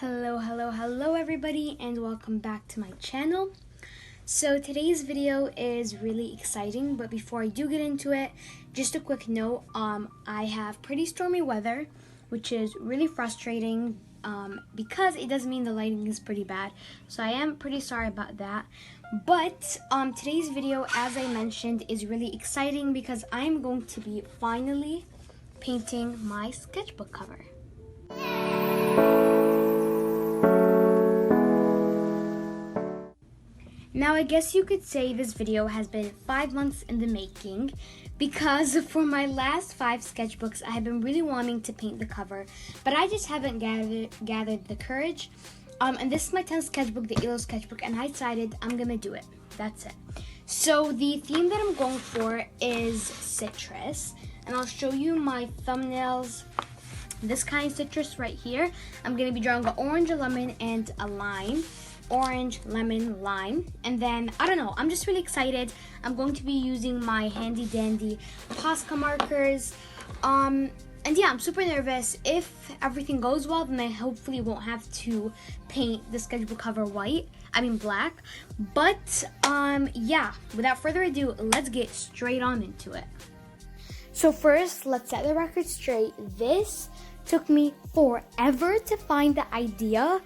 Hello everybody, and welcome back to my channel. So today's video is really exciting, but before I do get into it, just a quick note, I have pretty stormy weather, which is really frustrating because it does mean the lighting is pretty bad. So I am pretty sorry about that. But today's video, as I mentioned, is really exciting because I am going to be finally painting my sketchbook cover. Now, I guess you could say this video has been 5 months in the making because for my last 5 sketchbooks, I have been really wanting to paint the cover, but I just haven't gathered the courage. And this is my 10th sketchbook, the ALONGGTIME sketchbook, and I decided I'm gonna do it. That's it. So the theme that I'm going for is citrus, and I'll show you my thumbnails. This kind of citrus right here. I'm gonna be drawing an orange, a lemon, and a lime. Orange, lemon, lime, and then I don't know, I'm just really excited. I'm going to be using my handy dandy Posca markers, and yeah, I'm super nervous. If everything goes well, then I hopefully won't have to paint the sketchbook cover black. But yeah, without further ado, let's get straight on into it. So first, let's set the record straight. This took me forever to find the idea.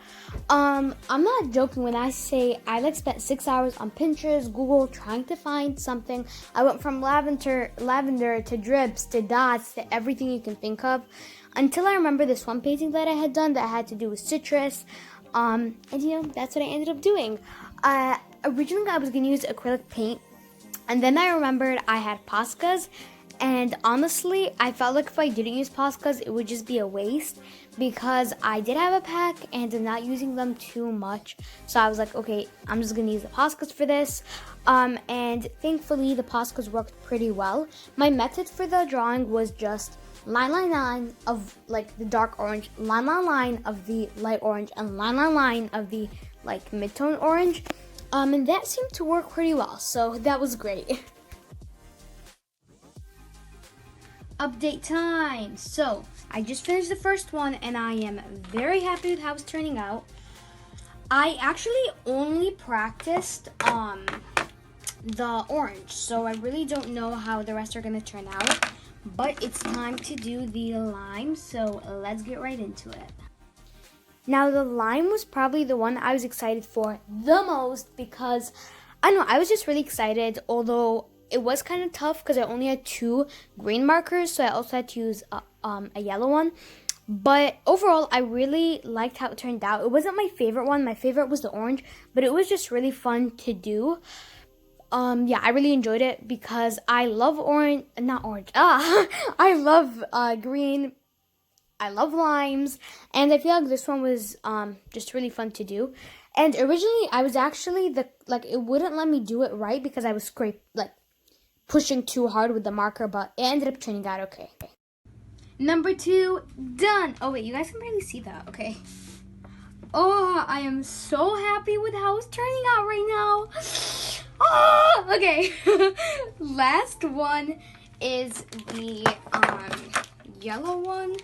I'm not joking when I say I spent 6 hours on Pinterest, Google, trying to find something. I went from lavender to drips to dots to everything you can think of, until I remember this one painting that I had done that had to do with citrus. And you know, that's what I ended up doing. Originally I was gonna use acrylic paint, and then I remembered I had Poscas. And honestly, I felt like if I didn't use Poscas, it would just be a waste because I did have a pack and I'm not using them too much. So I was like, okay, I'm just gonna use the Poscas for this. And thankfully, the Poscas worked pretty well. My method for the drawing was just line of like the dark orange, line of the light orange, and line of the like mid-tone orange. And that seemed to work pretty well. So that was great. Update time. So I just finished the first one and I am very happy with how it's turning out. I actually only practiced the orange, so I really don't know how the rest are gonna turn out, but it's time to do the lime, so let's get right into it. Now, the lime was probably the one I was excited for the most because I don't know, I was just really excited, although it was kind of tough because I only had 2 green markers, so I also had to use a yellow one. But overall, I really liked how it turned out. It wasn't my favorite one. My favorite was the orange, but it was just really fun to do. Yeah, I really enjoyed it because I love I love green. I love limes, and I feel like this one was just really fun to do. And originally, I was actually it wouldn't let me do it right because I was pushing too hard with the marker, but it ended up turning out okay. Number 2, done. Oh wait, you guys can barely see that, okay. Oh, I am so happy with how it's turning out right now. Oh, okay. Last one is the yellow one.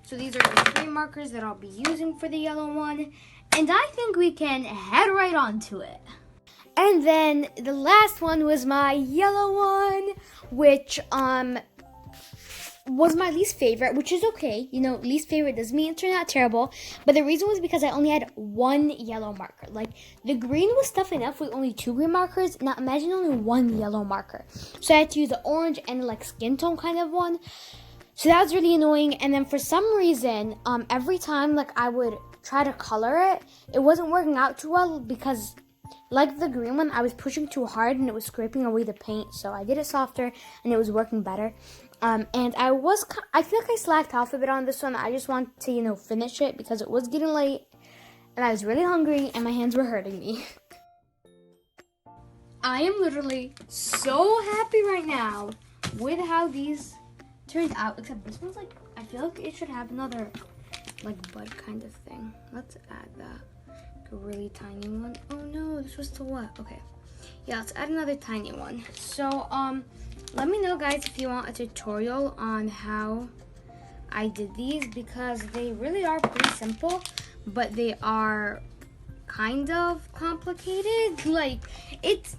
So these are the 3 markers that I'll be using for the yellow one, and I think we can head right on to it. And then the last one was my yellow one, which was my least favorite, which is okay. You know, least favorite doesn't mean it turned out terrible. But the reason was because I only had 1 yellow marker. Like, the green was tough enough with only 2 green markers. Now imagine only 1 yellow marker. So I had to use the orange and like skin tone kind of one. So that was really annoying. And then for some reason, every time like I would try to color it, it wasn't working out too well because like the green one, I was pushing too hard and it was scraping away the paint. So I did it softer and it was working better. And I feel like I slacked off a bit on this one. I just wanted to, you know, finish it because it was getting late and I was really hungry and my hands were hurting me. I am literally so happy right now with how these turned out. Except this one's like, I feel like it should have another like bud kind of thing. Let's add that. A really tiny one. Oh no, this was too wet. Okay, yeah, let's add another tiny one. So let me know, guys, if you want a tutorial on how I did these because they really are pretty simple, but they are kind of complicated. Like, it's,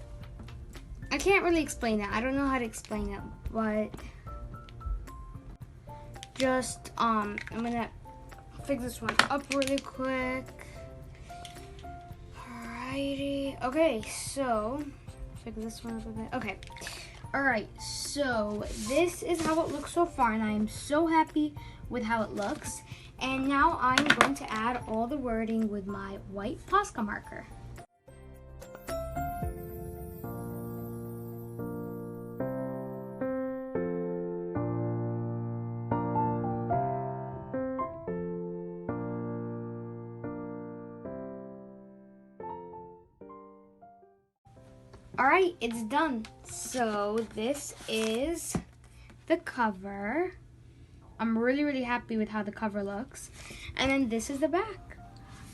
I can't really explain that. I don't know how to explain it, but just, I'm gonna fix this one up really quick. Alrighty. Okay, so, fix this one up a bit. Okay. Alright, so this is how it looks so far, and I am so happy with how it looks. And now I'm going to add all the wording with my white Posca marker. Alright, it's done. So this is the cover. I'm really happy with how the cover looks. And then this is the back.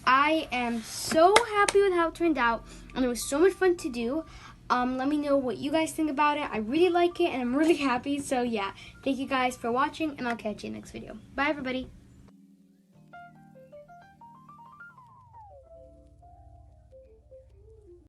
I am so happy with how it turned out, and it was so much fun to do. Let me know what you guys think about it. I really like it, and I'm really happy. So yeah, thank you guys for watching, and I'll catch you in the next video. Bye everybody.